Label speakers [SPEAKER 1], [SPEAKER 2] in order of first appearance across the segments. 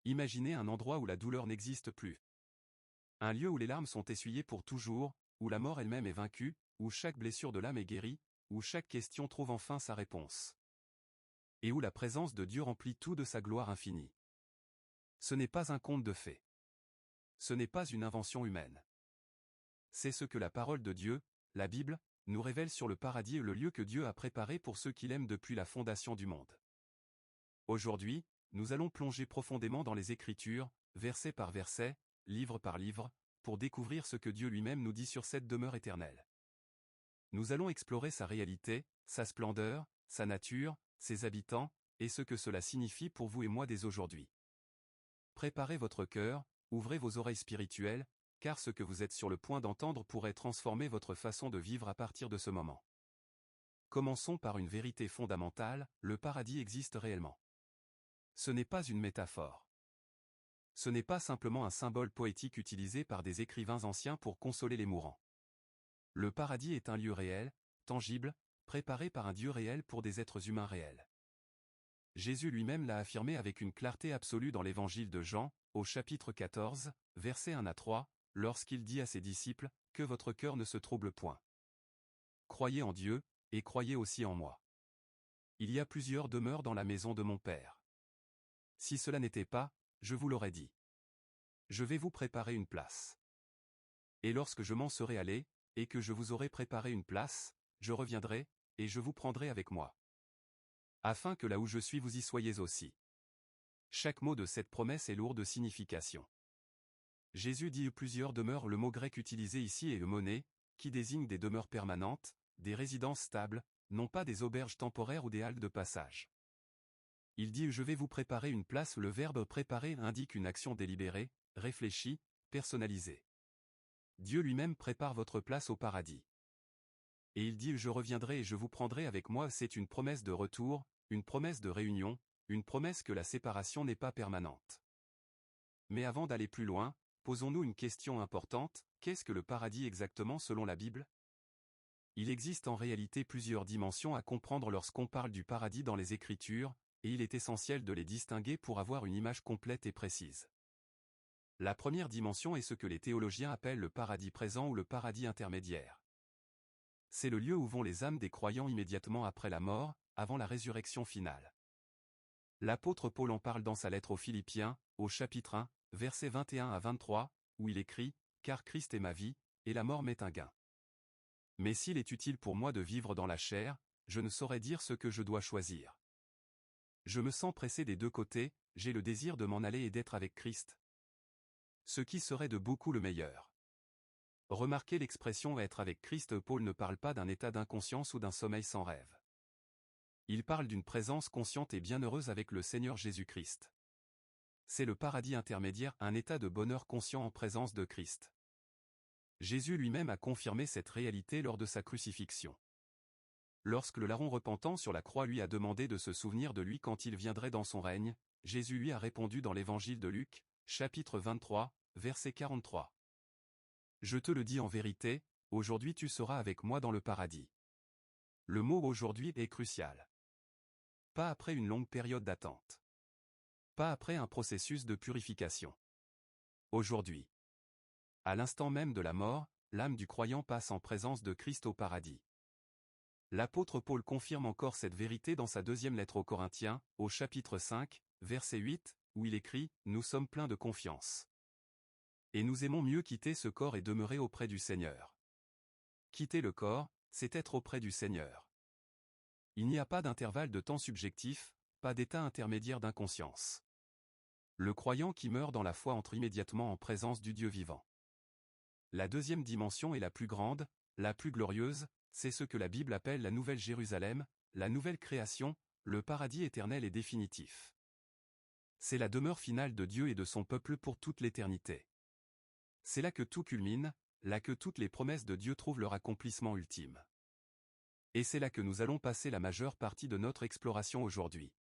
[SPEAKER 1] Imaginez un endroit où la douleur n'existe plus. Un lieu où les larmes sont essuyées pour toujours, où la mort elle-même est vaincue, où chaque blessure de l'âme est guérie, où chaque question trouve enfin sa réponse. Et où la présence de Dieu remplit tout de sa gloire infinie. Ce n'est pas un conte de fées. Ce n'est pas une invention humaine. C'est ce que la parole de Dieu, la Bible, nous révèle sur le paradis et le lieu que Dieu a préparé pour ceux qu'il aime depuis la fondation du monde. Aujourd'hui, nous allons plonger profondément dans les Écritures, verset par verset, livre par livre, pour découvrir ce que Dieu lui-même nous dit sur cette demeure éternelle. Nous allons explorer sa réalité, sa splendeur, sa nature, ses habitants, et ce que cela signifie pour vous et moi dès aujourd'hui. Préparez votre cœur, ouvrez vos oreilles spirituelles, car ce que vous êtes sur le point d'entendre pourrait transformer votre façon de vivre à partir de ce moment. Commençons par une vérité fondamentale, le paradis existe réellement. Ce n'est pas une métaphore. Ce n'est pas simplement un symbole poétique utilisé par des écrivains anciens pour consoler les mourants. Le paradis est un lieu réel, tangible, préparé par un Dieu réel pour des êtres humains réels. Jésus lui-même l'a affirmé avec une clarté absolue dans l'évangile de Jean, au chapitre 14, versets 1 à 3, lorsqu'il dit à ses disciples, « Que votre cœur ne se trouble point. Croyez en Dieu, et croyez aussi en moi. Il y a plusieurs demeures dans la maison de mon Père. Si cela n'était pas, je vous l'aurais dit. Je vais vous préparer une place. Et lorsque je m'en serai allé, et que je vous aurai préparé une place, je reviendrai, et je vous prendrai avec moi. Afin que là où je suis vous y soyez aussi. » Chaque mot de cette promesse est lourd de signification. Jésus dit plusieurs demeures. Le mot grec utilisé ici est eumoné, qui désigne des demeures permanentes, des résidences stables, non pas des auberges temporaires ou des halles de passage. Il dit « Je vais vous préparer une place ». Le verbe « préparer » indique une action délibérée, réfléchie, personnalisée. Dieu lui-même prépare votre place au paradis. Et il dit « Je reviendrai et je vous prendrai avec moi ». C'est une promesse de retour, une promesse de réunion, une promesse que la séparation n'est pas permanente. Mais avant d'aller plus loin, posons-nous une question importante, qu'est-ce que le paradis exactement selon la Bible ? Il existe en réalité plusieurs dimensions à comprendre lorsqu'on parle du paradis dans les Écritures, et il est essentiel de les distinguer pour avoir une image complète et précise. La première dimension est ce que les théologiens appellent le paradis présent ou le paradis intermédiaire. C'est le lieu où vont les âmes des croyants immédiatement après la mort, avant la résurrection finale. L'apôtre Paul en parle dans sa lettre aux Philippiens, au chapitre 1, versets 21 à 23, où il écrit « Car Christ est ma vie, et la mort m'est un gain. Mais s'il est utile pour moi de vivre dans la chair, je ne saurais dire ce que je dois choisir. Je me sens pressé des deux côtés, j'ai le désir de m'en aller et d'être avec Christ. Ce qui serait de beaucoup le meilleur. » Remarquez l'expression « être avec Christ ». Paul ne parle pas d'un état d'inconscience ou d'un sommeil sans rêve. Il parle d'une présence consciente et bienheureuse avec le Seigneur Jésus-Christ. C'est le paradis intermédiaire, un état de bonheur conscient en présence de Christ. Jésus lui-même a confirmé cette réalité lors de sa crucifixion. Lorsque le larron repentant sur la croix lui a demandé de se souvenir de lui quand il viendrait dans son règne, Jésus lui a répondu dans l'évangile de Luc, chapitre 23, verset 43. « Je te le dis en vérité, aujourd'hui tu seras avec moi dans le paradis. » Le mot « aujourd'hui » est crucial. Pas après une longue période d'attente. Pas après un processus de purification. Aujourd'hui. À l'instant même de la mort, l'âme du croyant passe en présence de Christ au paradis. L'apôtre Paul confirme encore cette vérité dans sa deuxième lettre aux Corinthiens, au chapitre 5, verset 8, où il écrit « Nous sommes pleins de confiance. Et nous aimons mieux quitter ce corps et demeurer auprès du Seigneur. » Quitter le corps, c'est être auprès du Seigneur. Il n'y a pas d'intervalle de temps subjectif, pas d'état intermédiaire d'inconscience. Le croyant qui meurt dans la foi entre immédiatement en présence du Dieu vivant. La deuxième dimension est la plus grande, la plus glorieuse, c'est ce que la Bible appelle la Nouvelle Jérusalem, la nouvelle création, le paradis éternel et définitif. C'est la demeure finale de Dieu et de son peuple pour toute l'éternité. C'est là que tout culmine, là que toutes les promesses de Dieu trouvent leur accomplissement ultime. Et c'est là que nous allons passer la majeure partie de notre exploration aujourd'hui.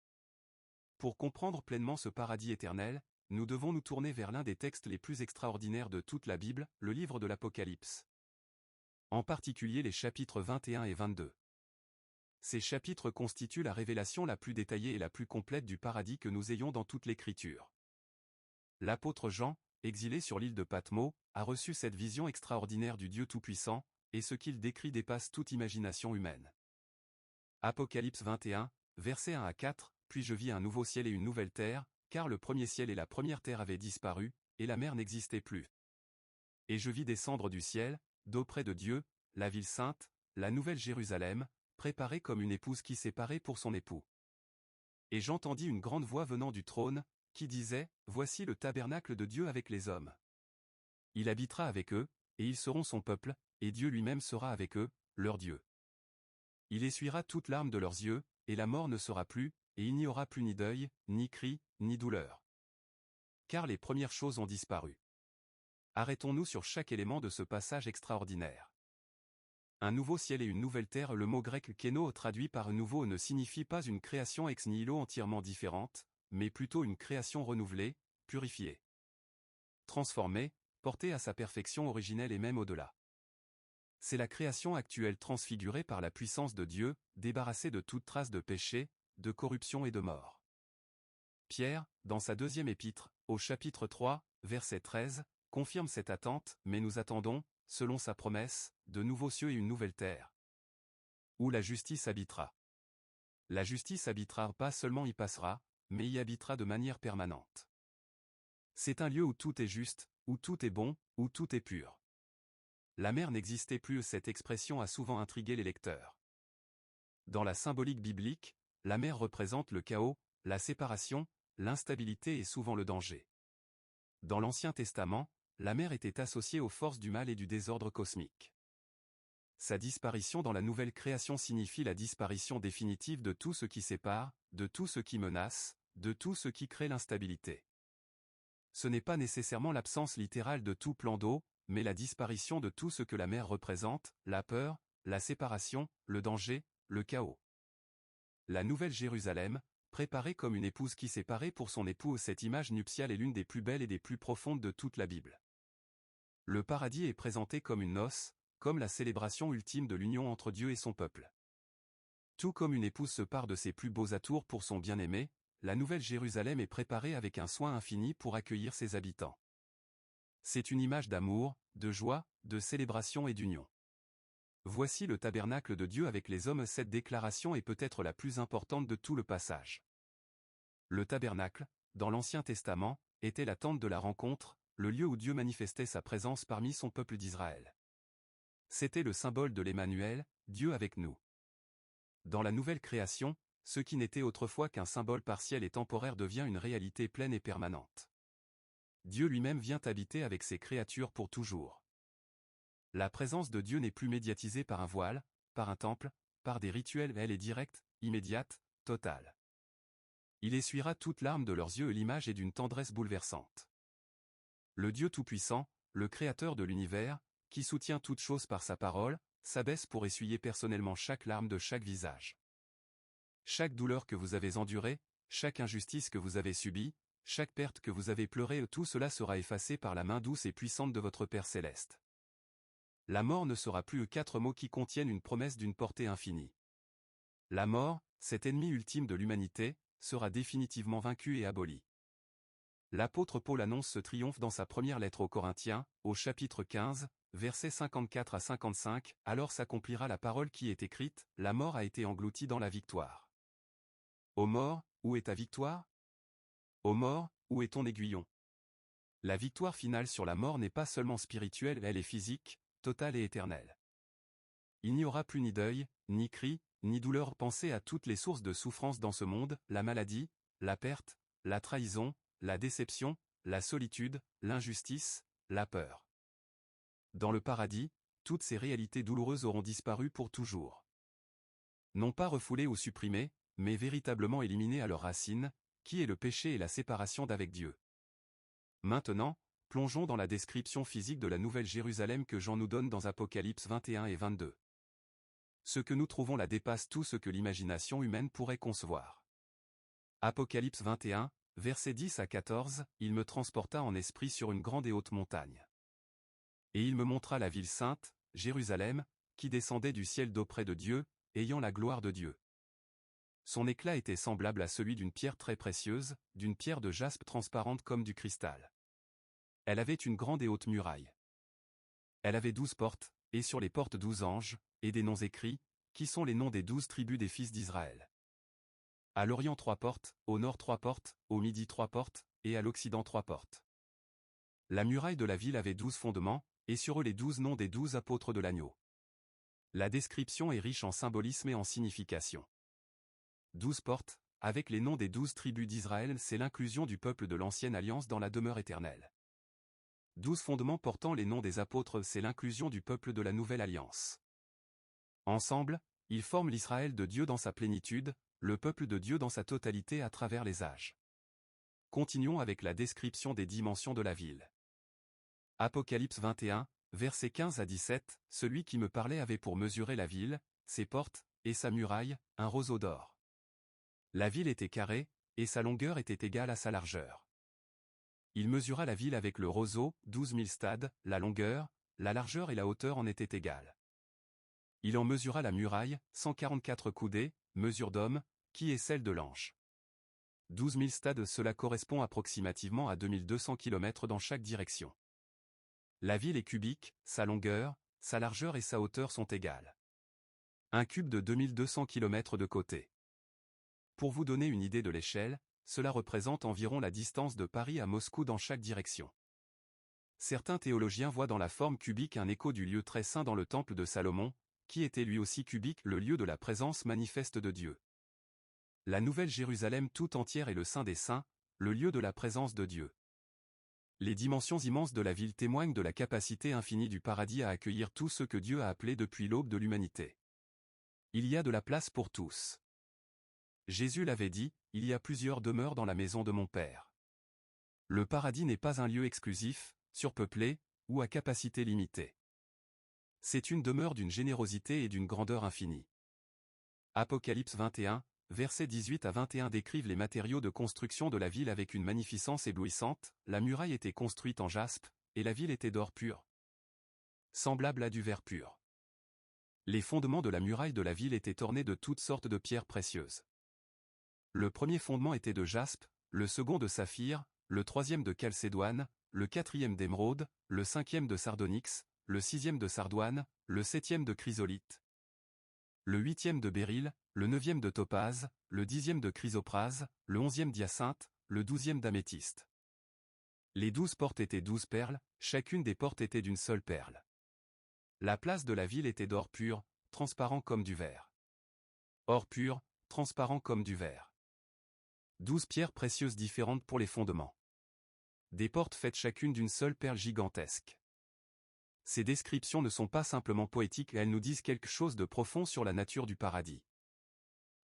[SPEAKER 1] Pour comprendre pleinement ce paradis éternel, nous devons nous tourner vers l'un des textes les plus extraordinaires de toute la Bible, le livre de l'Apocalypse. En particulier les chapitres 21 et 22. Ces chapitres constituent la révélation la plus détaillée et la plus complète du paradis que nous ayons dans toute l'Écriture. l'apôtre Jean, exilé sur l'île de Patmos, a reçu cette vision extraordinaire du Dieu Tout-Puissant, et ce qu'il décrit dépasse toute imagination humaine. Apocalypse 21, versets 1 à 4, « Puis je vis un nouveau ciel et une nouvelle terre, car le premier ciel et la première terre avaient disparu, et la mer n'existait plus. Et je vis descendre du ciel, d'auprès de Dieu, la ville sainte, la nouvelle Jérusalem, préparée comme une épouse qui s'est parée pour son époux. Et j'entendis une grande voix venant du trône, qui disait, Voici le tabernacle de Dieu avec les hommes. Il habitera avec eux, et ils seront son peuple, et Dieu lui-même sera avec eux, leur Dieu. Il essuiera toute larme de leurs yeux, et la mort ne sera plus, et il n'y aura plus ni deuil, ni cri, ni douleur. Car les premières choses ont disparu. » Arrêtons-nous sur chaque élément de ce passage extraordinaire. Un nouveau ciel et une nouvelle terre. Le mot grec kéno traduit par nouveau ne signifie pas une création ex nihilo entièrement différente, mais plutôt une création renouvelée, purifiée, transformée, portée à sa perfection originelle et même au-delà. C'est la création actuelle transfigurée par la puissance de Dieu, débarrassée de toute trace de péché, de corruption et de mort. Pierre, dans sa deuxième épître, au chapitre 3, verset 13, confirme cette attente, mais nous attendons, selon sa promesse, de nouveaux cieux et une nouvelle terre, où la justice habitera. La justice habitera pas seulement y passera, mais y habitera de manière permanente. C'est un lieu où tout est juste, où tout est bon, où tout est pur. La mer n'existait plus. Cette expression a souvent intrigué les lecteurs. Dans la symbolique biblique, la mer représente le chaos, la séparation, l'instabilité et souvent le danger. Dans l'Ancien Testament, la mer était associée aux forces du mal et du désordre cosmique. Sa disparition dans la nouvelle création signifie la disparition définitive de tout ce qui sépare, de tout ce qui menace, de tout ce qui crée l'instabilité. Ce n'est pas nécessairement l'absence littérale de tout plan d'eau, mais la disparition de tout ce que la mer représente, la peur, la séparation, le danger, le chaos. La nouvelle Jérusalem, préparée comme une épouse qui s'est parée pour son époux. Cette image nuptiale est l'une des plus belles et des plus profondes de toute la Bible. Le paradis est présenté comme une noce, comme la célébration ultime de l'union entre Dieu et son peuple. Tout comme une épouse se pare de ses plus beaux atours pour son bien-aimé, la nouvelle Jérusalem est préparée avec un soin infini pour accueillir ses habitants. C'est une image d'amour, de joie, de célébration et d'union. Voici le tabernacle de Dieu avec les hommes. Cette déclaration est peut-être la plus importante de tout le passage. Le tabernacle, dans l'Ancien Testament, était la tente de la rencontre, le lieu où Dieu manifestait sa présence parmi son peuple d'Israël. C'était le symbole de l'Emmanuel, Dieu avec nous. Dans la nouvelle création, ce qui n'était autrefois qu'un symbole partiel et temporaire devient une réalité pleine et permanente. Dieu lui-même vient habiter avec ses créatures pour toujours. La présence de Dieu n'est plus médiatisée par un voile, par un temple, par des rituels. Elle est directe, immédiate, totale. Il essuiera toute larme de leurs yeux. L'image est d'une tendresse bouleversante. Le Dieu Tout-Puissant, le Créateur de l'univers, qui soutient toute chose par sa parole, s'abaisse pour essuyer personnellement chaque larme de chaque visage. Chaque douleur que vous avez endurée, chaque injustice que vous avez subie, chaque perte que vous avez pleurée, tout cela sera effacé par la main douce et puissante de votre Père céleste. La mort ne sera plus. 4 mots qui contiennent une promesse d'une portée infinie. La mort, cet ennemi ultime de l'humanité, sera définitivement vaincue et abolie. L'apôtre Paul annonce ce triomphe dans sa première lettre aux Corinthiens, au chapitre 15, versets 54 à 55, « Alors s'accomplira la parole qui est écrite, la mort a été engloutie dans la victoire. Ô mort, où est ta victoire? Ô mort, où est ton aiguillon? » La victoire finale sur la mort n'est pas seulement spirituelle, elle est physique, totale et éternelle. Il n'y aura plus ni deuil, ni cri, ni douleur. Pensez à toutes les sources de souffrance dans ce monde, la maladie, la perte, la trahison, la déception, la solitude, l'injustice, la peur. Dans le paradis, toutes ces réalités douloureuses auront disparu pour toujours. Non pas refoulées ou supprimées, mais véritablement éliminées à leur racine, qui est le péché et la séparation d'avec Dieu. Maintenant, plongeons dans la description physique de la nouvelle Jérusalem que Jean nous donne dans Apocalypse 21 et 22. Ce que nous trouvons là dépasse tout ce que l'imagination humaine pourrait concevoir. Apocalypse 21, versets 10 à 14, « Il me transporta en esprit sur une grande et haute montagne. Et il me montra la ville sainte, Jérusalem, qui descendait du ciel d'auprès de Dieu, ayant la gloire de Dieu. Son éclat était semblable à celui d'une pierre très précieuse, d'une pierre de jaspe transparente comme du cristal. Elle avait une grande et haute muraille. Elle avait 12 portes, et sur les portes 12 anges, et des noms écrits, qui sont les noms des 12 tribus des fils d'Israël. À l'Orient 3 portes, au Nord 3 portes, au Midi 3 portes, et à l'Occident 3 portes. La muraille de la ville avait 12 fondements, et sur eux les 12 noms des 12 apôtres de l'agneau. La description est riche en symbolisme et en signification. 12 portes, avec les noms des 12 tribus d'Israël, c'est l'inclusion du peuple de l'ancienne alliance dans la demeure éternelle. 12 fondements portant les noms des apôtres, c'est l'inclusion du peuple de la nouvelle alliance. Ensemble, ils forment l'Israël de Dieu dans sa plénitude, le peuple de Dieu dans sa totalité à travers les âges. Continuons avec la description des dimensions de la ville. Apocalypse 21, versets 15 à 17, celui qui me parlait avait pour mesurer la ville, ses portes, et sa muraille, un roseau d'or. La ville était carrée, et sa longueur était égale à sa largeur. Il mesura la ville avec le roseau, 12 000 stades, la longueur, la largeur et la hauteur en étaient égales. Il en mesura la muraille, 144 coudées, mesure d'homme, qui est celle de l'ange. 12 000 stades, cela correspond approximativement à 2200 km dans chaque direction. La ville est cubique, sa longueur, sa largeur et sa hauteur sont égales. Un cube de 2200 km de côté. Pour vous donner une idée de l'échelle, cela représente environ la distance de Paris à Moscou dans chaque direction. Certains théologiens voient dans la forme cubique un écho du lieu très saint dans le temple de Salomon, qui était lui aussi cubique, le lieu de la présence manifeste de Dieu. La Nouvelle Jérusalem tout entière est le Saint des Saints, le lieu de la présence de Dieu. Les dimensions immenses de la ville témoignent de la capacité infinie du paradis à accueillir tout ce que Dieu a appelé depuis l'aube de l'humanité. Il y a de la place pour tous. Jésus l'avait dit, il y a plusieurs demeures dans la maison de mon Père. Le paradis n'est pas un lieu exclusif, surpeuplé, ou à capacité limitée. C'est une demeure d'une générosité et d'une grandeur infinie. Apocalypse 21, versets 18 à 21 décrivent les matériaux de construction de la ville avec une magnificence éblouissante, la muraille était construite en jaspe, et la ville était d'or pur. Semblable à du verre pur. Les fondements de la muraille de la ville étaient ornés de toutes sortes de pierres précieuses. Le premier fondement était de jaspe, le second de saphir, le troisième de chalcédoine, le quatrième d'émeraude, le cinquième de sardonyx, le sixième de sardoine, le septième de chrysolite, le huitième de béryl, le neuvième de topaze, le dixième de chrysoprase, le onzième d'hyacinthe, le douzième d'améthyste. Les 12 portes étaient 12 perles, chacune des portes était d'une seule perle. La place de la ville était d'or pur, transparent comme du verre. Or pur, transparent comme du verre. 12 pierres précieuses différentes pour les fondements. Des portes faites chacune d'une seule perle gigantesque. Ces descriptions ne sont pas simplement poétiques, elles nous disent quelque chose de profond sur la nature du paradis.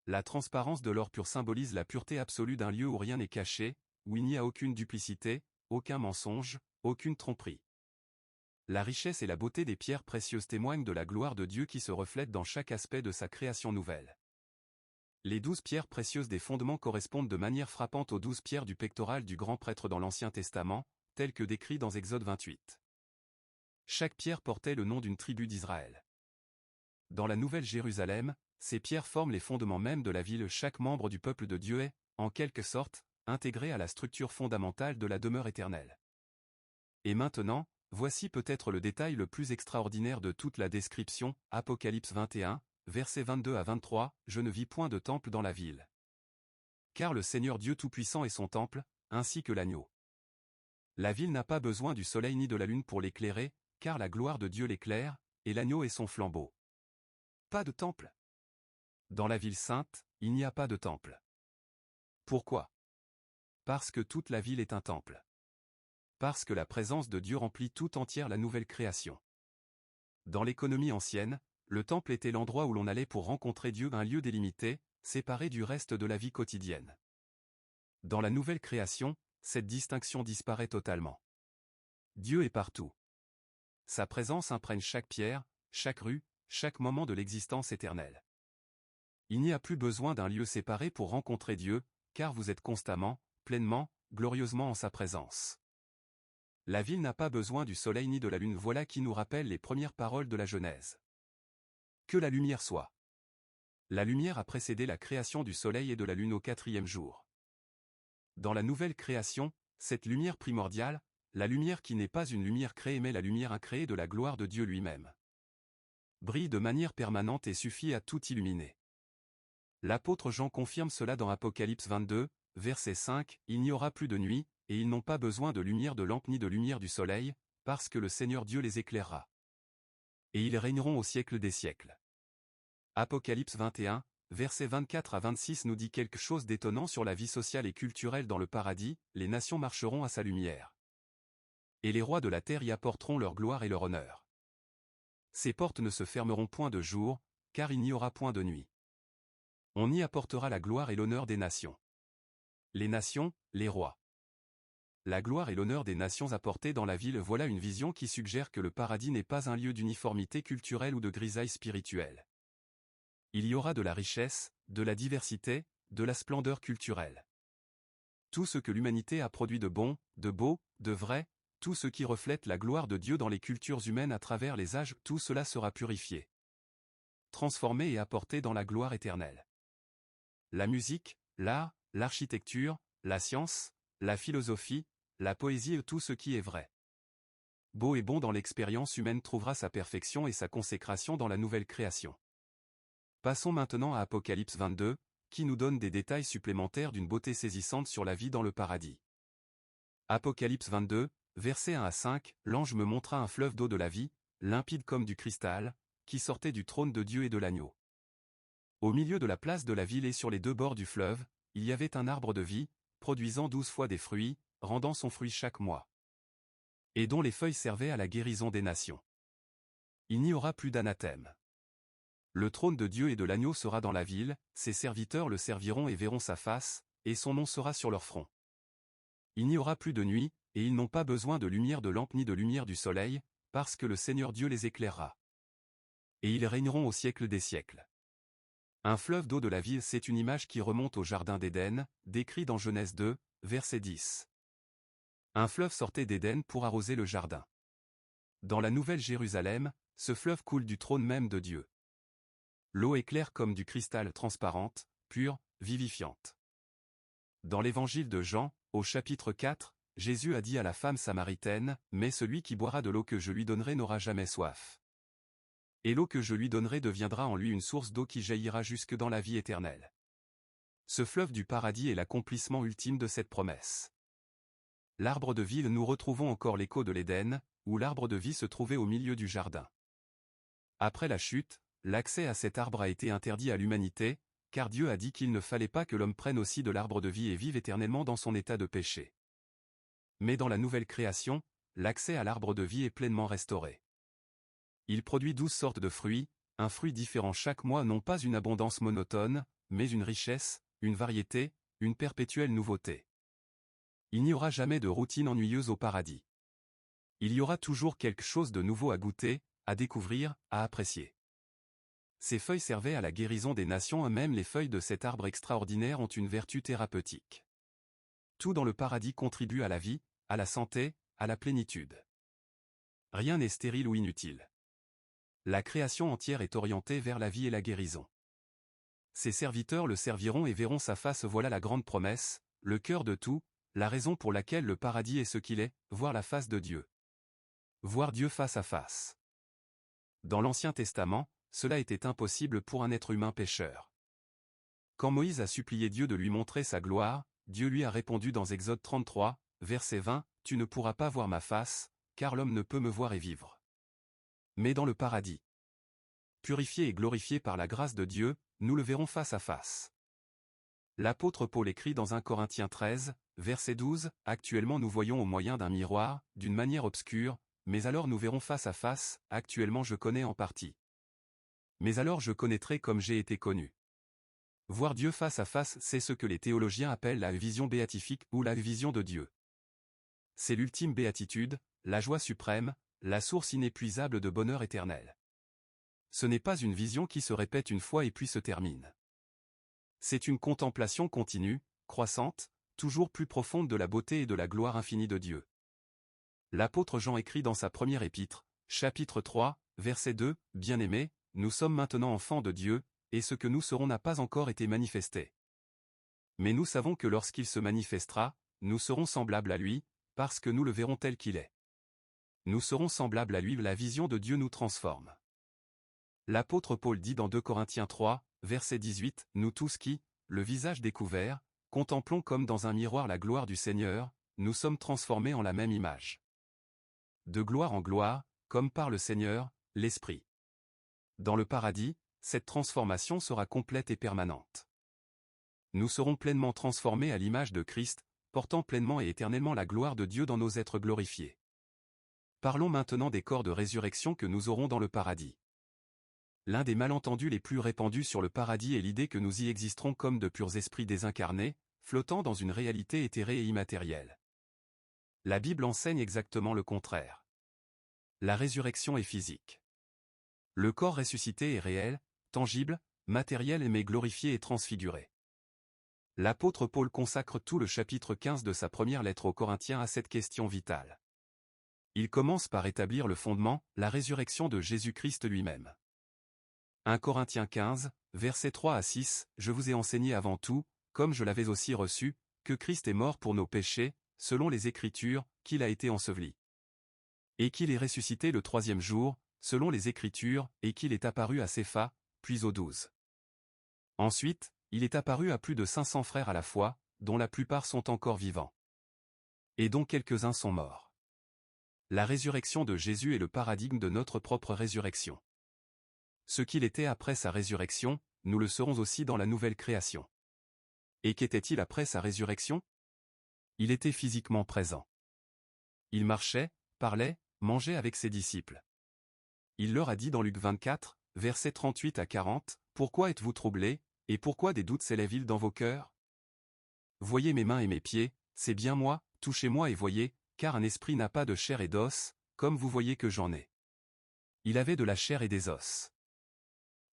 [SPEAKER 1] La transparence de l'or pur symbolise la pureté absolue d'un lieu où rien n'est caché, où il n'y a aucune duplicité, aucun mensonge, aucune tromperie. La richesse et la beauté des pierres précieuses témoignent de la gloire de Dieu qui se reflète dans chaque aspect de sa création nouvelle. Les 12 pierres précieuses des fondements correspondent de manière frappante aux 12 pierres du pectoral du grand prêtre dans l'Ancien Testament, tel que décrit dans Exode 28. Chaque pierre portait le nom d'une tribu d'Israël. Dans la Nouvelle Jérusalem, ces pierres forment les fondements même de la ville. Chaque membre du peuple de Dieu est, en quelque sorte, intégré à la structure fondamentale de la demeure éternelle. Et maintenant, voici peut-être le détail le plus extraordinaire de toute la description, Apocalypse 21, versets 22 à 23, je ne vis point de temple dans la ville. Car le Seigneur Dieu Tout-Puissant est son temple, ainsi que l'agneau. La ville n'a pas besoin du soleil ni de la lune pour l'éclairer, car la gloire de Dieu l'éclaire, et l'agneau est son flambeau. Pas de temple. Dans la ville sainte, il n'y a pas de temple. Pourquoi? Parce que toute la ville est un temple. Parce que la présence de Dieu remplit tout entière la nouvelle création. Dans l'économie ancienne, le temple était l'endroit où l'on allait pour rencontrer Dieu, un lieu délimité, séparé du reste de la vie quotidienne. Dans la nouvelle création, cette distinction disparaît totalement. Dieu est partout. Sa présence imprègne chaque pierre, chaque rue, chaque moment de l'existence éternelle. Il n'y a plus besoin d'un lieu séparé pour rencontrer Dieu, car vous êtes constamment, pleinement, glorieusement en sa présence. La ville n'a pas besoin du soleil ni de la lune, voilà qui nous rappelle les premières paroles de la Genèse. Que la lumière soit. La lumière a précédé la création du soleil et de la lune au 4e jour. Dans la nouvelle création, cette lumière primordiale, la lumière qui n'est pas une lumière créée mais la lumière incréée de la gloire de Dieu lui-même, brille de manière permanente et suffit à tout illuminer. L'apôtre Jean confirme cela dans Apocalypse 22, verset 5, « Il n'y aura plus de nuit, et ils n'ont pas besoin de lumière de lampe ni de lumière du soleil, parce que le Seigneur Dieu les éclairera. Et ils régneront au siècle des siècles. » Apocalypse 21, versets 24 à 26 nous dit quelque chose d'étonnant sur la vie sociale et culturelle dans le paradis, les nations marcheront à sa lumière. Et les rois de la terre y apporteront leur gloire et leur honneur. Ces portes ne se fermeront point de jour, car il n'y aura point de nuit. On y apportera la gloire et l'honneur des nations. Les nations, les rois. La gloire et l'honneur des nations apportées dans la ville, voilà une vision qui suggère que le paradis n'est pas un lieu d'uniformité culturelle ou de grisaille spirituelle. Il y aura de la richesse, de la diversité, de la splendeur culturelle. Tout ce que l'humanité a produit de bon, de beau, de vrai, tout ce qui reflète la gloire de Dieu dans les cultures humaines à travers les âges, tout cela sera purifié, transformé et apporté dans la gloire éternelle. La musique, l'art, l'architecture, la science, la philosophie, la poésie et tout ce qui est vrai, beau et bon dans l'expérience humaine trouvera sa perfection et sa consécration dans la nouvelle création. Passons maintenant à Apocalypse 22, qui nous donne des détails supplémentaires d'une beauté saisissante sur la vie dans le paradis. Apocalypse 22, versets 1 à 5, l'ange me montra un fleuve d'eau de la vie, limpide comme du cristal, qui sortait du trône de Dieu et de l'agneau. Au milieu de la place de la ville et sur les deux bords du fleuve, il y avait un arbre de vie, produisant 12 fois des fruits, rendant son fruit chaque mois, et dont les feuilles servaient à la guérison des nations. Il n'y aura plus d'anathème. Le trône de Dieu et de l'agneau sera dans la ville, ses serviteurs le serviront et verront sa face, et son nom sera sur leur front. Il n'y aura plus de nuit, et ils n'ont pas besoin de lumière de lampe ni de lumière du soleil, parce que le Seigneur Dieu les éclairera. Et ils régneront au siècle des siècles. Un fleuve d'eau de la vie, c'est une image qui remonte au jardin d'Éden, décrit dans Genèse 2, verset 10. Un fleuve sortait d'Éden pour arroser le jardin. Dans la Nouvelle Jérusalem, ce fleuve coule du trône même de Dieu. L'eau est claire comme du cristal, transparente, pure, vivifiante. Dans l'évangile de Jean, au chapitre 4, Jésus a dit à la femme samaritaine, « Mais celui qui boira de l'eau que je lui donnerai n'aura jamais soif. Et l'eau que je lui donnerai deviendra en lui une source d'eau qui jaillira jusque dans la vie éternelle. » Ce fleuve du paradis est l'accomplissement ultime de cette promesse. L'arbre de vie, nous retrouvons encore l'écho de l'Éden, où l'arbre de vie se trouvait au milieu du jardin. Après la chute, l'accès à cet arbre a été interdit à l'humanité, car Dieu a dit qu'il ne fallait pas que l'homme prenne aussi de l'arbre de vie et vive éternellement dans son état de péché. Mais dans la nouvelle création, l'accès à l'arbre de vie est pleinement restauré. Il produit 12 sortes de fruits, un fruit différent chaque mois, non pas une abondance monotone, mais une richesse, une variété, une perpétuelle nouveauté. Il n'y aura jamais de routine ennuyeuse au paradis. Il y aura toujours quelque chose de nouveau à goûter, à découvrir, à apprécier. Ces feuilles servaient à la guérison des nations, même les feuilles de cet arbre extraordinaire ont une vertu thérapeutique. Tout dans le paradis contribue à la vie, à la santé, à la plénitude. Rien n'est stérile ou inutile. La création entière est orientée vers la vie et la guérison. Ses serviteurs le serviront et verront sa face, voilà la grande promesse, le cœur de tout, la raison pour laquelle le paradis est ce qu'il est, voir la face de Dieu. Voir Dieu face à face. Dans l'Ancien Testament, cela était impossible pour un être humain pécheur. Quand Moïse a supplié Dieu de lui montrer sa gloire, Dieu lui a répondu dans Exode 33, verset 20, « Tu ne pourras pas voir ma face, car l'homme ne peut me voir et vivre. » Mais dans le paradis, purifié et glorifié par la grâce de Dieu, nous le verrons face à face. L'apôtre Paul écrit dans 1 Corinthiens 13, verset 12, « Actuellement nous voyons au moyen d'un miroir, d'une manière obscure, mais alors nous verrons face à face, actuellement je connais en partie. Mais alors je connaîtrai comme j'ai été connu. » Voir Dieu face à face, c'est ce que les théologiens appellent la vision béatifique ou la vision de Dieu. C'est l'ultime béatitude, la joie suprême, la source inépuisable de bonheur éternel. Ce n'est pas une vision qui se répète une fois et puis se termine. C'est une contemplation continue, croissante, toujours plus profonde de la beauté et de la gloire infinie de Dieu. L'apôtre Jean écrit dans sa première épître, chapitre 3, verset 2, « Bien-aimés, nous sommes maintenant enfants de Dieu, et ce que nous serons n'a pas encore été manifesté. Mais nous savons que lorsqu'il se manifestera, nous serons semblables à lui, parce que nous le verrons tel qu'il est. Nous serons semblables à lui, la vision de Dieu nous transforme. L'apôtre Paul dit dans 2 Corinthiens 3, verset 18, « Nous tous qui, le visage découvert, contemplons comme dans un miroir la gloire du Seigneur, nous sommes transformés en la même image. De gloire en gloire, comme par le Seigneur, l'Esprit. » Dans le paradis, cette transformation sera complète et permanente. Nous serons pleinement transformés à l'image de Christ, portant pleinement et éternellement la gloire de Dieu dans nos êtres glorifiés. Parlons maintenant des corps de résurrection que nous aurons dans le paradis. L'un des malentendus les plus répandus sur le paradis est l'idée que nous y existerons comme de purs esprits désincarnés, flottant dans une réalité éthérée et immatérielle. La Bible enseigne exactement le contraire. La résurrection est physique. Le corps ressuscité est réel, tangible, matériel mais glorifié et transfiguré. L'apôtre Paul consacre tout le chapitre 15 de sa première lettre aux Corinthiens à cette question vitale. Il commence par établir le fondement, la résurrection de Jésus-Christ lui-même. 1 Corinthiens 15, versets 3 à 6, « Je vous ai enseigné avant tout, comme je l'avais aussi reçu, que Christ est mort pour nos péchés, selon les Écritures, qu'il a été enseveli. Et qu'il est ressuscité le troisième jour, selon les Écritures, et qu'il est apparu à Cépha, puis aux 12. Ensuite, il est apparu à plus de 500 frères à la fois, dont la plupart sont encore vivants. Et dont quelques-uns sont morts. » La résurrection de Jésus est le paradigme de notre propre résurrection. Ce qu'il était après sa résurrection, nous le serons aussi dans la nouvelle création. Et qu'était-il après sa résurrection? Il était physiquement présent. Il marchait, parlait, mangeait avec ses disciples. Il leur a dit dans Luc 24, versets 38 à 40, « Pourquoi êtes-vous troublés, et pourquoi des doutes s'élèvent-ils dans vos cœurs? Voyez mes mains et mes pieds, c'est bien moi, touchez-moi et voyez, car un esprit n'a pas de chair et d'os, comme vous voyez que j'en ai. » Il avait de la chair et des os.